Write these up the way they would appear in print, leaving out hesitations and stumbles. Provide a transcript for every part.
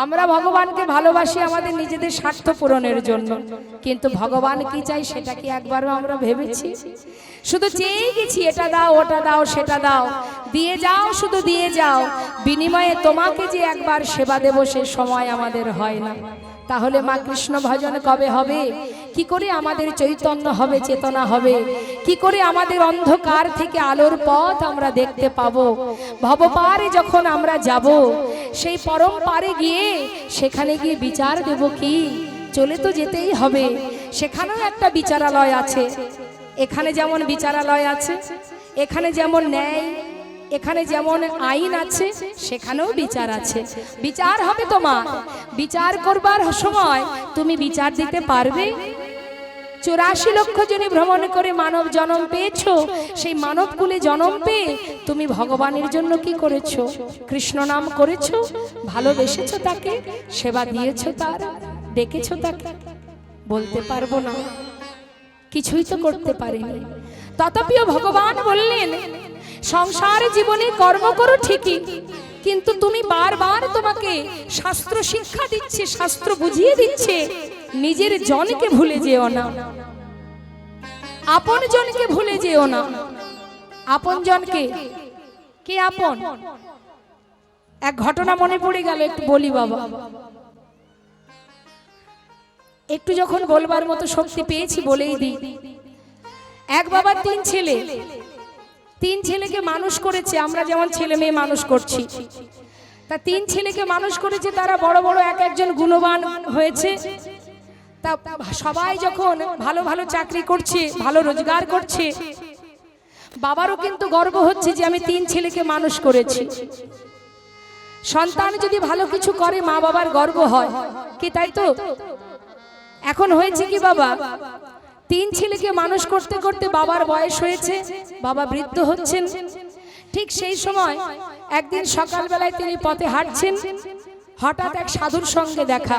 আমরা ভগবানকে ভালোবাসি আমাদের নিজেদের স্বার্থ পূরণের জন্য, কিন্তু ভগবান কি চাই সেটা কি একবারও আমরা ভেবেছি? শুধু চেয়ে গেছি, এটা দাও ওটা দাও সেটা দাও, দিয়ে যাও শুধু দিয়ে যাও, বিনিময়ে তোমাকে যে একবার সেবা দেব সে সময় আমাদের হয় না। তাহলে মা কৃষ্ণ ভজন কবে হবে? কি করে আমাদের চৈতন্য হবে, চেতনা হবে? কি করে আমাদের অন্ধকার থেকে আলোর পথ আমরা দেখতে পাবো? ভবপারে যখন আমরা যাব, সেই পরম পারে গিয়ে সেখানে গিয়ে বিচার দেব কি? চলে তো যেতেই হবে, সেখানেও একটা বিচারালয় আছে। এখানে যেমন বিচারালয় আছে, এখানে যেমন ন্যায়, এখানে যেমন আইন আছে, সেখানেও বিচার আছে। বিচার হবে তোমার। বিচার করবার সময় তুমি বিচার দিতে পারবে? 84 লক্ষ জনে ভ্রমণ করে মানব জন্ম পেয়েছো, সেই মানব কুলে জন্ম পেয়ে তুমি ভগবানের জন্য কি করেছো? কৃষ্ণ নাম করেছো, ভালোবেসেছো তাকে, সেবা দিয়েছো, তার ডেকেছো তাকে? বলতে পারবো না, কিছুই তো করতে পারিনি। তথাপিও ভগবান বললেন, সংসার জীবনে কর্ম করো ঠিকই, কিন্তু তুমি বারবার তোমাকে শাস্ত্র শিক্ষা দিচ্ছে, শাস্ত্র বুঝিয়ে দিচ্ছে, নিজের জনকে ভুলে যেও না, আপন জনকে ভুলে যেও না। আপন জনকে কে আপন? এক ঘটনা মনে পড়ে গেল, একটু বলি বাবা। একটু যখন বলবার মতো শক্তি পেয়েছি বলেই দিই। এক বাবার 3 ছেলে, 3 ছেলেকে মানুষ করেছে, আমরা যেমন ছেলে মেয়ে মানুষ করছি, তা 3 ছেলেকে মানুষ করেছে। তারা বড় বড় এক একজন গুণবান হয়েছে। তা সবাই যখন ভালো ভালো চাকরি করছে, ভালো রোজগার করছে, বাবারও কিন্তু গর্ব হচ্ছে যে আমি 3 ছেলেকে মানুষ করেছি। সন্তান যদি ভালো কিছু করে মা বাবার গর্ব হয় কি, তাই তো? এখন হয়েছে কি বাবা, 3 ছেলেকে মানুষ করতে করতে বাবার বয়স হয়েছে, বাবা বৃদ্ধ হচ্ছেন। ঠিক সেই সময় একদিন সকালবেলায় তিনি পথে হাঁটছেন, হঠাৎ এক সাধুর সঙ্গে দেখা।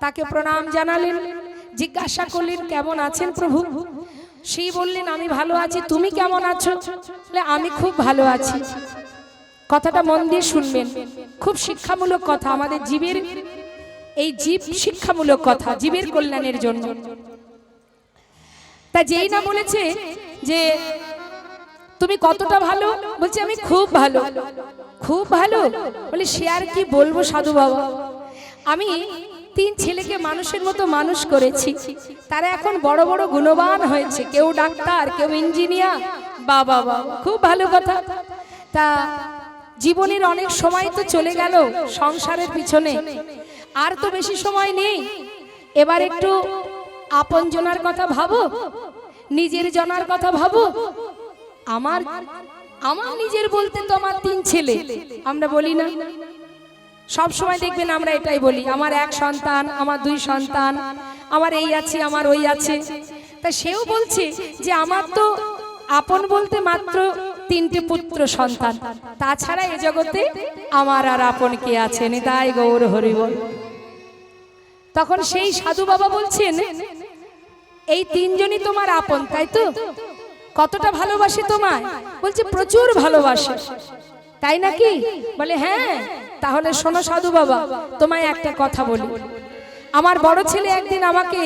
তাকে প্রণাম জানালেন, জিজ্ঞাসা করলেন, কেমন আছেন প্রভু? সেই বললেন, আমি ভালো আছি, তুমি কেমন আছো? আমি খুব ভালো আছি। কথাটা মন দিয়ে শুনবেন, খুব শিক্ষামূলক কথা, আমাদের জীবের, এই জীব শিক্ষামূলক কথা, জীবের কল্যাণের জন্য। তা যেই না বলেছে যে তুমি কতটা ভালো, বলছে আমি খুব ভালো। খুব ভালো? বলে সে আর কি বলবো সাধু বাবা, আমি 3 ছেলেকে মানুষের মতো মানুষ করেছি, তারা এখন বড় বড় গুণবান হয়েছে, কেউ ডাক্তার, কেউ ইঞ্জিনিয়ার। বাবা বাবা, খুব ভালো কথা। তা জীবনের অনেক সময় তো চলে গেল সংসারের পিছনে, আর তো বেশি সময় নেই। এবার একটু আপন জনার কথা ভাবো, নিজের জনার কথা ভাবো। আমার আমার নিজের বলতে তো আমার 3 ছেলে, আমরা বলি না? সব সময় দেখবেন আমরা এটাই বলি, আমার 1 সন্তান, আমার 2 সন্তান, আমার এই আছে, আমার ওই আছে। তা সেও বলছে যে আমার তো আপন বলতে মাত্র 3টে পুত্র সন্তান, তাছাড়া এ জগতে আমার আর আপন কে আছে? নিতাই গৌর হরি বল। তখন সেই সাধু বাবা বলছেন, এই 3 জনই তোমার আপন, তাই তো? কতটা ভালোবাসে তোমায়? বলছে প্রচুর ভালোবাসে। তাই নাকি? বলে হ্যাঁ। তাহলে শোনো সাধু বাবা, তোমায় একটা কথা বলি। আমার বড় ছেলে একদিন আমাকে,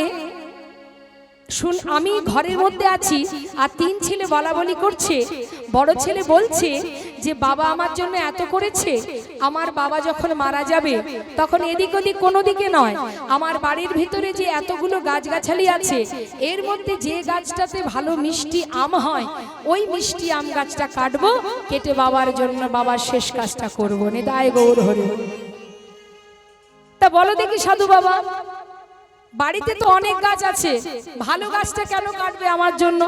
আমি ঘরের মধ্যে আছি আর 3 ছেলে বলা বলি করছে। বড় ছেলে বলছে যে বাবা আমার জন্য এত করেছে, আমার বাবা যখন মারা যাবে তখন এদিক ওদিক কোনো দিকে নয়, আমার বাড়ির ভিতরে যে এতগুলো গাছগাছালি আছে, এর মধ্যে যে গাছটাতে ভালো মিষ্টি আম হয়, ওই মিষ্টি আম গাছটা কাটবো, কেটে বাবার জন্য বাবার শেষ কাজটা করবো। নিতাই গৌর হরি। তা বলো দেখি সাধু বাবা, বাড়িতে তো অনেক গাছ আছে, ভালো গাছটা কেন কাটবে আমার জন্য?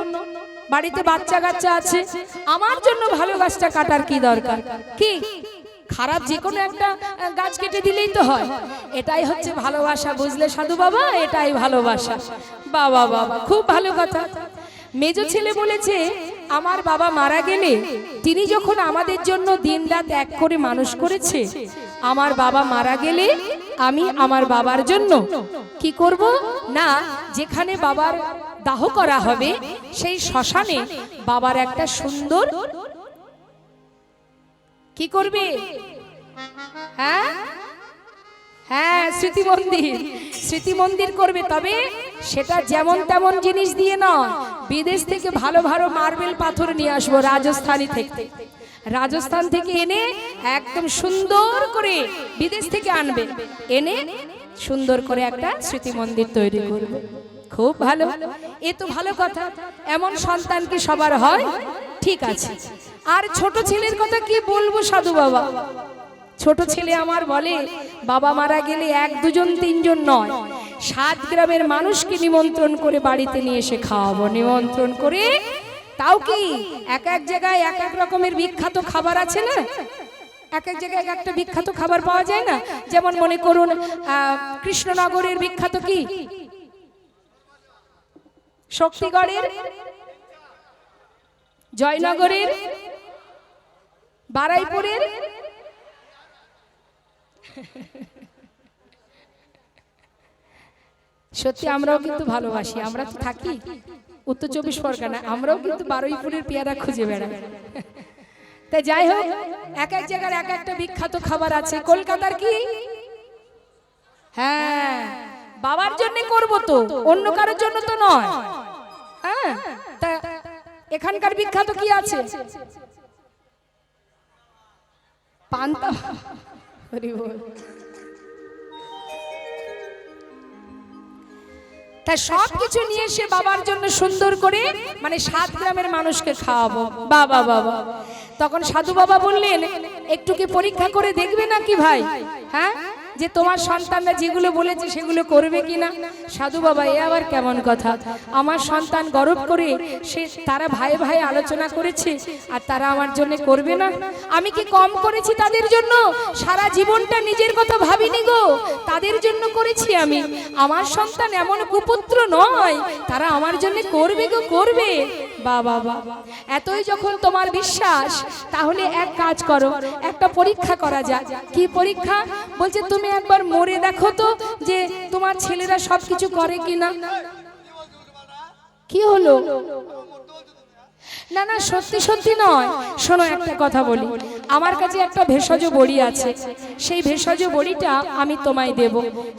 বাড়িতে বাচ্চা কাচ্চা আছে, আমার জন্য ভালো গাছটা কাটার কি দরকার? কি খারাপ যে কোনো একটা গাছ কেটে দিলেই তো হয়। এটাই হচ্ছে ভালোবাসা, বুঝলে সাধু বাবা? এটাই ভালোবাসা। বাবা বাবা, খুব ভালো কথা। মেজো ছেলে বলেছে, আমার বাবা মারা গেলে তিনি যখন আমাদের জন্য দিনরাত এক করে মানুষ করেছে, আমার বাবা মারা গেলে আমি আমার বাবার জন্য কি করব না, যেখানে বাবার দাহ করা হবে সেই শ্মশানে বাবার একটা সুন্দর কি করবে? হ্যাঁ হ্যাঁ, স্মৃতি মন্দির, স্মৃতি মন্দির করবে, তবে সেটা যেমন তেমন জিনিস দিয়ে নয়, বিদেশ থেকে ভালো ভালো মার্বেল পাথর নিয়ে আসবো, রাজস্থানী থেকে, রাজস্থান থেকে এনে একদম সুন্দর করে বিদেশ থেকে আনবে, এনে সুন্দর করে একটা স্মৃতি মন্দির তৈরি করবে। খুব ভালো, এ তো ভালো কথা। এমন সন্তান কি সবার হয়? ঠিক আছে। আর ছোট ছেলের কথা কি বলবো সাধু বাবা, ছোট ছেলে আমার বলে বাবা মারা গেলে 1 2 জন 3 জন নয়, 7 গ্রামের মানুষকে নিমন্ত্রণ করে বাড়িতে নিয়ে এসে খাওয়াবো, নিমন্ত্রণ করে। তাও কি এক এক জায়গায় এক এক রকমের বিখ্যাত খাবার আছে না, এক এক জায়গায় এক একটা বিখ্যাত খাবার পাওয়া যায় না। যেমন মনে করুন কৃষ্ণনগরের বিখ্যাত কি, শক্তিগড়ের, জয়নগরের, বারাইপুরের, সত্যি আমরাও কিন্তু ভালোবাসি, আমরা তো থাকি উত্তর 24 পরগনা, আমরাও কিন্তু বারুইপুরের পেয়ারা খুঁজে বেড়াই। তাই যাই হোক, এক এক জায়গার এক একটা বিখ্যাত খাবার আছে। কলকাতার কি, হ্যাঁ, বাবার জন্য করব তো, অন্য কারোর জন্য তো নয়। হ্যাঁ, তা এখানকার বিখ্যাত কি আছে? পান্তা। তাই সবকিছু নিয়ে এসে বাবার জন্য সুন্দর করে, মানে 7 গ্রামের মানুষকে খাওয়াবো। বাবা বাবা, তখন সাধু বাবা বললেন একটু কি পরীক্ষা করে দেখবে নাকি ভাই, হ্যাঁ, যে তোমার সন্তানরা যেগুলো বলেছে সেগুলো করবে কিনা। সাধু বাবা, এ আবার কেমন কথা, আমার সন্তান গর্ব করে সে তারা ভাই ভাই আলোচনা করেছে আর তারা আমার জন্য করবে না? আমি কি কম করেছি তাদের জন্য? সারা জীবনটা নিজের কথা ভাবিনি গো, তাদের জন্য করেছি আমি। আমার সন্তান এমন কুপুত্র নয়, তারা আমার জন্য করবে গো, করবে। বাবা বাবা, এতই যখন তোমার বিশ্বাস, তাহলে এক কাজ করো, একটা পরীক্ষা করা যাক। কি পরীক্ষা? বলছে তুমি একবার মরে দেখো তো যে তোমার ছেলেরা সবকিছু করে কিনা। কি হলো? না না, সত্যি সত্যি নয়। শোনো, একটা কথা বলি, আমার কাছে একটা ভেষজ বড়ি আছে, সেই ভেষজ বড়িটা আমি তোমায় দেব,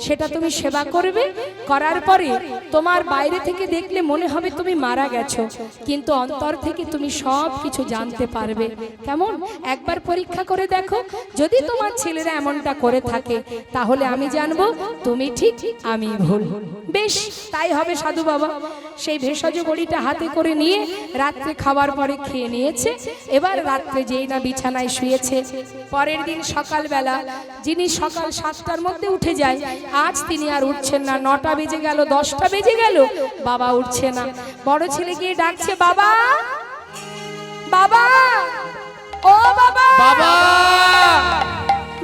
সেটা তুমি সেবা করবে। করার পরে তোমার বাইরে থেকে দেখলে মনে হবে তুমি মারা গেছো, কিন্তু অন্তর থেকে তুমি সব কিছু জানতে পারবে। কেমন? একবার পরীক্ষা করে দেখো, যদি তোমার ছেলেরা এমনটা করে থাকে তাহলে আমি জানবো তুমি ঠিক আমি ভুল। বেশ, তাই হবে সাধু বাবা। সেই ভেষজ বড়িটা হাতে করে নিয়ে রাত্রে খাবার পরে খেয়ে নিয়েছে। এবার রাত্রে যেই না বিছানায় শুয়েছে, পরের দিন সকালবেলা, যিনি সকাল 7টার মধ্যে উঠে যায়, আজ তিনি আর উঠছেন না। 9টা বেজে গেল, 10টা বেজে গেল, বাবা উঠছে না। বড় ছেলে গিয়ে ডাকছে, বাবা বাবা, ও বাবা, বাবা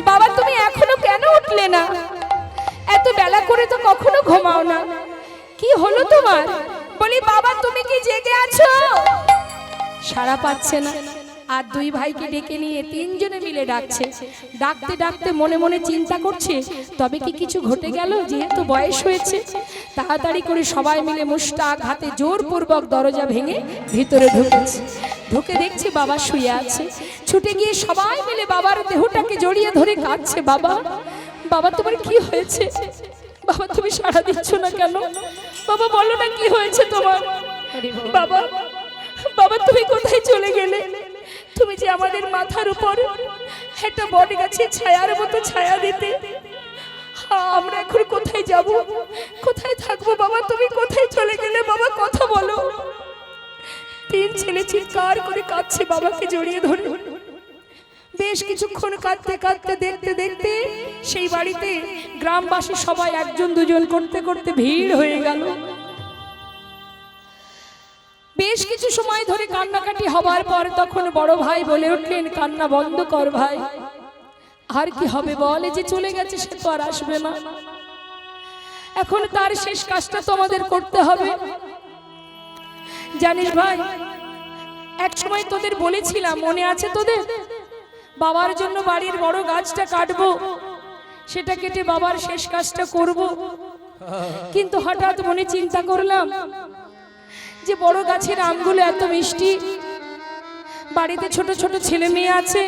বাবা, তুমি এখনো কেন উঠলে না? এত বেলা করে তো কখনো ঘুমাও না, কি হলো তোমার? বলি, বাবা তুমি কি জেগে আছো? সাড়া পাচ্ছে না। আর 2 ভাইকে ডেকে নিয়ে 3 জনে মিলে ডাকছে। ডাকতে ডাকতে মনে মনে চিন্তা করছে, তবে কি কিছু ঘটে গেল? যেহেতু বয়স হয়েছে। তাড়াতাড়ি করে সবাই মিলে মুষ্টাক হাতে জোরপূর্বক দরজা ভেঙে ভিতরে ঢুকেছে। ঢুকে দেখছে বাবা শুয়ে আছে। ছুটে গিয়ে সবাই মিলে বাবার দেহটাকে জড়িয়ে ধরে কাঁদছে। বাবা বাবা, তোমার কি হয়েছে? বাবা তুমি সাড়া দিচ্ছ না কেন? বাবা বলো না কি হয়েছে তোমার? বাবা বাবা, তুমি কোথায় চলে গেলে? তুমি যে আমাদের মাথার উপর একটা বট গাছের ছায়ার মতো ছায়া দিতে, আমরা এখন কোথায় যাব, কোথায় থাকবো? বাবা তুমি কোথায় চলে গেলে? বাবা কথা বলো। 3 ছেলে চিৎকার করে কাঁদছে বাবাকে জড়িয়ে ধরে। বেশ কিছুক্ষণ কাঁদতে কাঁদতে, দেখতে দেখতে সেই বাড়িতে গ্রামবাসী সবাই 1জন 2জন করতে করতে ভিড় হয়ে গেল। বেশ কিছু সময় ধরে কান্নাকাটি হবার পর তখন বড় ভাই বলে উঠলেন, কান্না বন্ধ কর ভাই, আর কি হবে বল? যে চলে গেছে সে তো আর আসবে না, এখন তার শেষ কাজটা তো আমাদের করতে হবে। জানিস ভাই, এক সময় তোদের বলেছিলাম, মনে আছে তোদের? বাবার জন্য বাড়ির বড় গাছটা কাটবো, সেটা কেটে বাবার শেষ কাজটা করব। কিন্তু হঠাৎ মনে চিন্তা করলাম যে বড় গাছের আমগুলো এত মিষ্টি, বাড়িতে ছোট ছোট ছেলে মেয়ে আছে,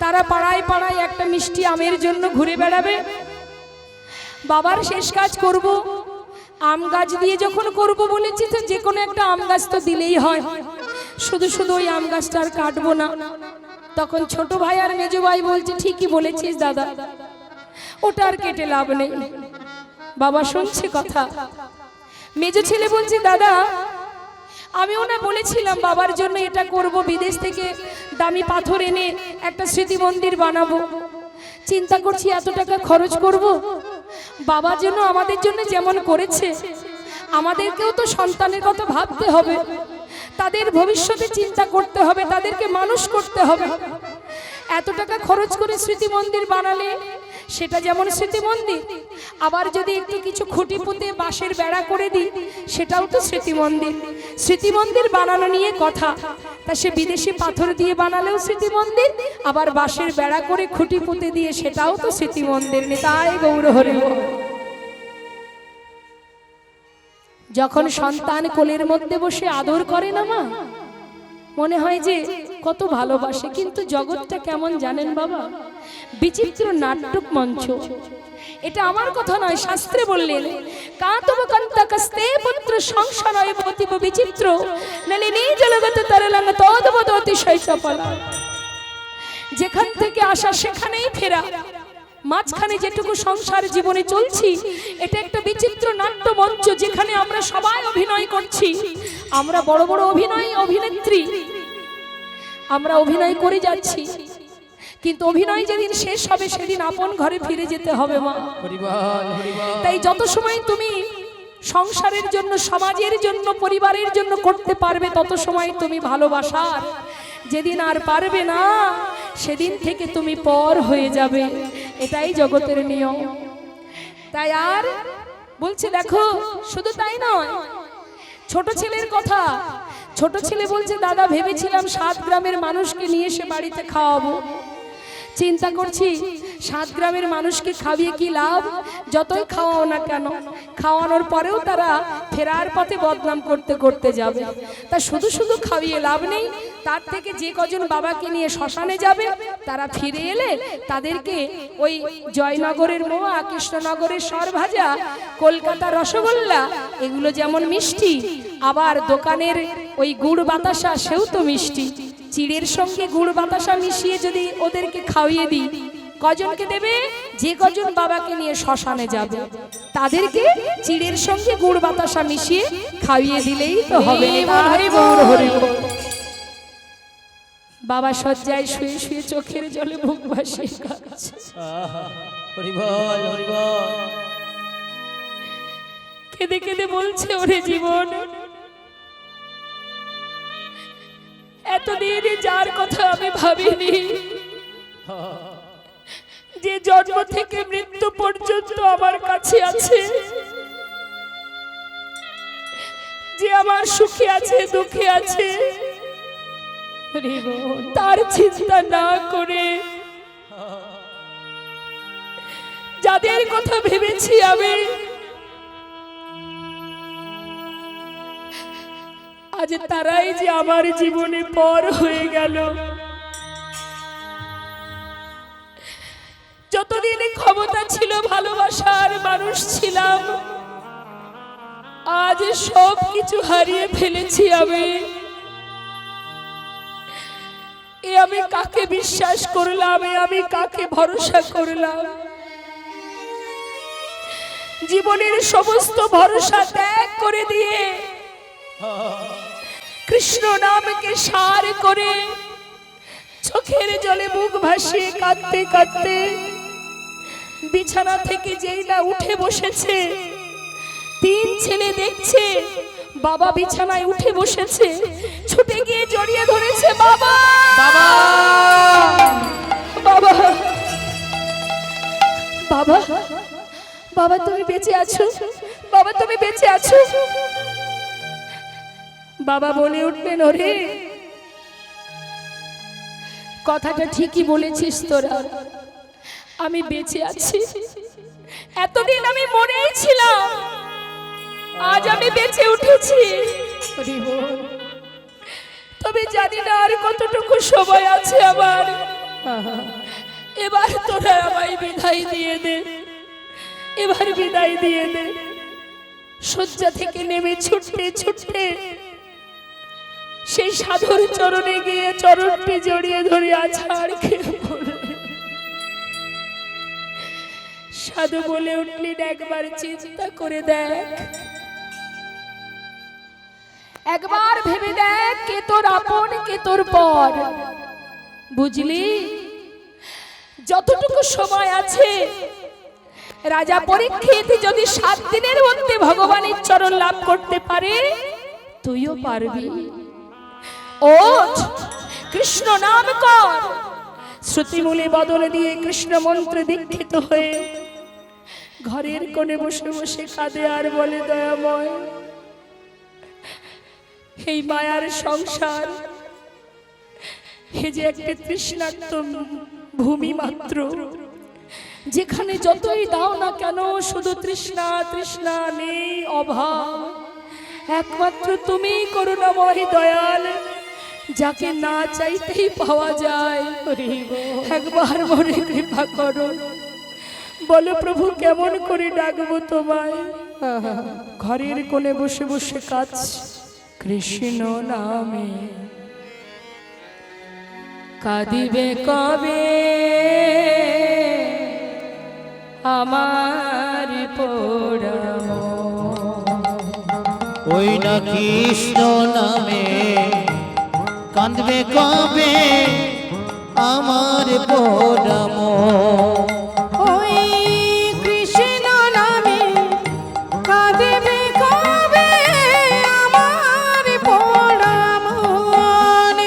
তারা পাড়ায় পাড়ায় একটা মিষ্টি আমের জন্য ঘুরে বেড়াবে। বাবার শেষ কাজ করব, আম গাছ দিয়ে যখন করব বলেছি তো যে কোনো একটা আম গাছ তো দিলেই হয়, শুধু শুধু ওই আম গাছটা আর কাটবো না। তখন ছোট ভাই আর মেজো ভাই বলছে ঠিকই বলেছিস দাদা, ওটা আর কেটে লাভ নেই। বাবা শুনছে কথা। মেজো ছেলে বলছে দাদা আমিও না বলেছিলাম বাবার জন্য এটা করব, বিদেশ থেকে দামি পাথর এনে একটা স্মৃতি মন্দির বানাবো। চিন্তা করছি এত টাকা খরচ করব, বাবার জন্য আমাদের জন্য যেমন করেছে আমাদেরকেও তো সন্তানের কথা ভাবতে হবে, তাদের ভবিষ্যতে চিন্তা করতে হবে, তাদেরকে মানুষ করতে হবে। এত টাকা খরচ করে স্মৃতি মন্দির বানালে সেটা যেমন স্মৃতি মন্দির, আবার যদি একটু কিছু খুঁটি পুঁতে বাঁশের বেড়া করে দিই সেটাও তো স্মৃতি মন্দির। স্মৃতি মন্দির বানানো নিয়ে কথা, তা সে বিদেশি পাথর দিয়ে বানালেও স্মৃতি মন্দির, আবার বাঁশের বেড়া করে খুঁটি পুঁতে দিয়ে সেটাও তো স্মৃতি মন্দির। নিতাই গৌর হরি বল। যখন সন্তান কোলের মধ্যে বসে আদর করে না মা, মনে হয় যে কত ভালোবাসে, কিন্তু জগৎটা কেমন জানেন বাবা, বিচিত্র নাটক মঞ্চ। এটা আমার কথা নয়, শাস্ত্রে বললেন কাতব কান্তাকস্তে পুত্র সংসারয় অতীব বিচিত্র নলিনী জলগত তরলং তদ্বদ অতিশয় চপলা। যেখান থেকে আসা সেখানেই ফেরা, মাঝখানে যেটুকু সংসার জীবনে চলছি এটা একটা বিচিত্র নাট্য মঞ্চ, যেখানে আমরা সবাই অভিনয় করছি। আমরা বড় বড় অভিনেত্রী, আমরা অভিনয় করে যাচ্ছি, কিন্তু অভিনয় যেদিন শেষ হবে সেদিন আপন ঘরে ফিরে যেতে হবে মা। তাই যত সময় তুমি সংসারের জন্য, সমাজের জন্য, পরিবারের জন্য করতে পারবে তত সময় তুমি ভালোবাসার। যেদিন আর পারবে না সেদিন থেকে তুমি পর হয়ে যাবে, এটাই জগতের নিয়ম। তাই আর বলছে দেখো, শুধু তাই নয়, ছোট ছেলের কথা। ছোট ছেলে বলছে দাদা ভেবেছিলাম 7 গ্রামের মানুষকে নিয়ে এসে বাড়িতে খাওয়াবো, চিন্তা করছি 7 গ্রামের মানুষকে খাইয়ে কি লাভ, যতই খাওয়াও না কেন খাওয়ানোর পরেও তারা ফেরার পথে বদনাম করতে করতে যাবে। তা শুধু শুধু খাইয়ে লাভ নেই, তার থেকে যে কজন বাবাকে নিয়ে শ্মশানে যাবে তারা ফিরে এলে তাদেরকে ওই জয়নগরের মোয়া, কৃষ্ণনগরের সরভাজা, কলকাতার রসগোল্লা এগুলো যেমন মিষ্টি, আবার দোকানের ওই গুড় বাতাসা সেও তো মিষ্টি, চিড়ের সঙ্গে গুড় বাতাসা মিশিয়ে যদি ওদেরকে খাওয়িয়ে দিই, কজনকে দেবে? যে কজন বাবাকে নিয়ে শ্মশানে যাবে তাদেরকে চিড়ের সঙ্গে গুড় বাতাসা মিশিয়ে খাইয়ে দিলেই তো হবে। বাবা শয্যায় শুয়ে শুয়ে চোখের জলে বুক ভাসিয়ে কাঁদছে। কেঁদে কেঁদে বলছে ওরে জীবন, এতদিন যার কথা আমি ভাবিনি, যে জন্ম থেকে মৃত্যু পর্যন্ত আমার কাছে আছে, যে আমার সুখে আছে দুঃখে আছে, তার চিন্তা না করে যাদের কথা ভেবেছি আমি, আজ তারাই যে আমার জীবনে পর হয়ে গেল। যতদিন ক্ষমতা ছিল, ভালোবাসার মানুষ ছিলাম, আজ সব কিছু হারিয়ে ফেলেছি আমি। আমি কাকে বিশ্বাস করলাম, আমি কাকে ভরসা করলাম? জীবনের সমস্ত ভরসা ত্যাগ করে দিয়ে কৃষ্ণ নামকে সার করে চোখের জলে মুখ ভাসিয়ে কাঁদতে কাঁদতে বিছানা থেকে যেই না উঠে বসেছে, 3 ছেলে দেখছে বাবা বিছানায় উঠে বসেছে, ছুটে গিয়ে জড়িয়ে ধরেছে, বাবা বাবা বাবা বাবা বাবা তুমি বেঁচে আছো, বাবা তুমি বেঁচে আছো। বাবা বলে উঠলেন, ওরে কথাটা ঠিকই বলেছিস তোরা, আমি বেঁচে আছি। এতদিন আমি মরেই ছিলাম, আজ আমি বেঁচে উঠেছি। তবে জানি না আর কতটুকু সময় আছে আমার, এবার তোরা আমায় বিদায় দিয়ে দে, এবার বিদায় দিয়ে দে। শয্যা থেকে নেমে ছুটতে ছুটতে সেই সাধুর চরণে গিয়ে চরণটি জড়িয়ে ধরে আছাড় খেয়ে পড়ে। সাধু বলে উঠলেন, একবার চিন্তা করে দেখ, একবার ভেবে দেখ, কে তোর আপন কে তোর পর। বুঝলি, যতটুকু সময় আছে রাজা পরীক্ষিত যদি 7 দিনের মধ্যে ভগবানের চরণ লাভ করতে পারে, তুইও পারবি। ওঠ, কৃষ্ণ নাম কর। শ্রুতিমূলে বদল দিয়ে কৃষ্ণ মন্ত্রে দীক্ষিত হয়ে ঘরের কোণে বসে বসে কাঁদে আর বলে, দয়াময়, এই মায়ার সংসার এই যে একটা তৃষ্ণার্ত ভূমি মাত্র, যেখানে যতই দাও না কেন শুধু তৃষ্ণা তৃষ্ণা, নেই অভাব। একমাত্র তুমি করুণাময় দয়াল, যাকে না চাইতেই পাওয়া যায়। একবার মনে কৃপা করো। বলো প্রভু, কেমন করে ডাকবো তোমায়? ঘরের কোণে বসে বসে কাজ কৃষ্ণ নামে। কাঁদিবে কবে আমার পোড়াম, ওই না কৃষ্ণ নামে কাঁদবে কবে আমার পোড়াম। ওই কৃষ্ণ নামে কাঁদবে কবে আমার পোড়া মন।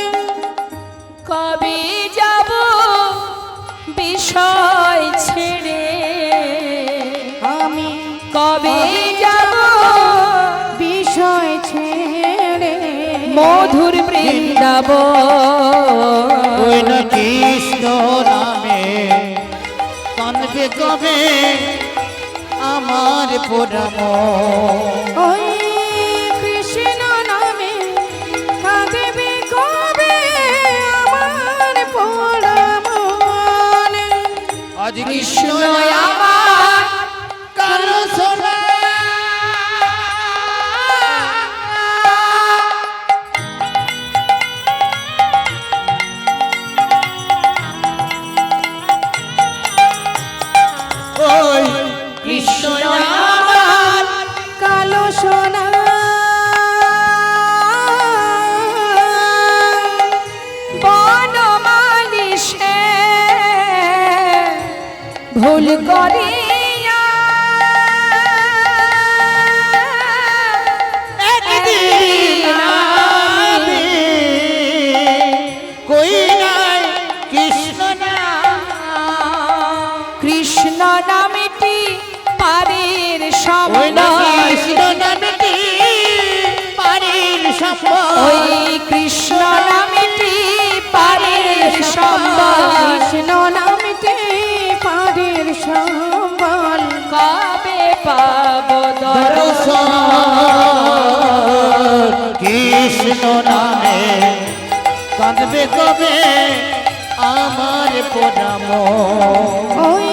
কবে যাব বিষয় ছেড়ে, আমি কবে যাব বিষয় ছেড়ে মধুর বৃন্দাবন। ওই না কৃষ্ণ নামে কাঁদবে কবে আমার পোড়াম। ওই কৃষ্ণ নামে কাঁদবে কবে আমার পোড়া মন। আজ কৃষ্ণ আমার কালো সোনা, ওই কৃষ্ণ আমার কালো সোনা বনমালী সে ভুল করিয়া একদিন আমি কই নাই কৃষ্ণ নাম। কৃষ্ণ নামটি পারের ওই না সম্বল। কৃষ্ণ নামটি পারির সম্বল। ওই কৃষ্ণ নামটি পারের সম্বল। কৃষ্ণ নামটি পারের সম্বল। কবে পাব দর্শন কৃষ্ণ নামে কাঁদবে কবে আমার পোড়াম। ওই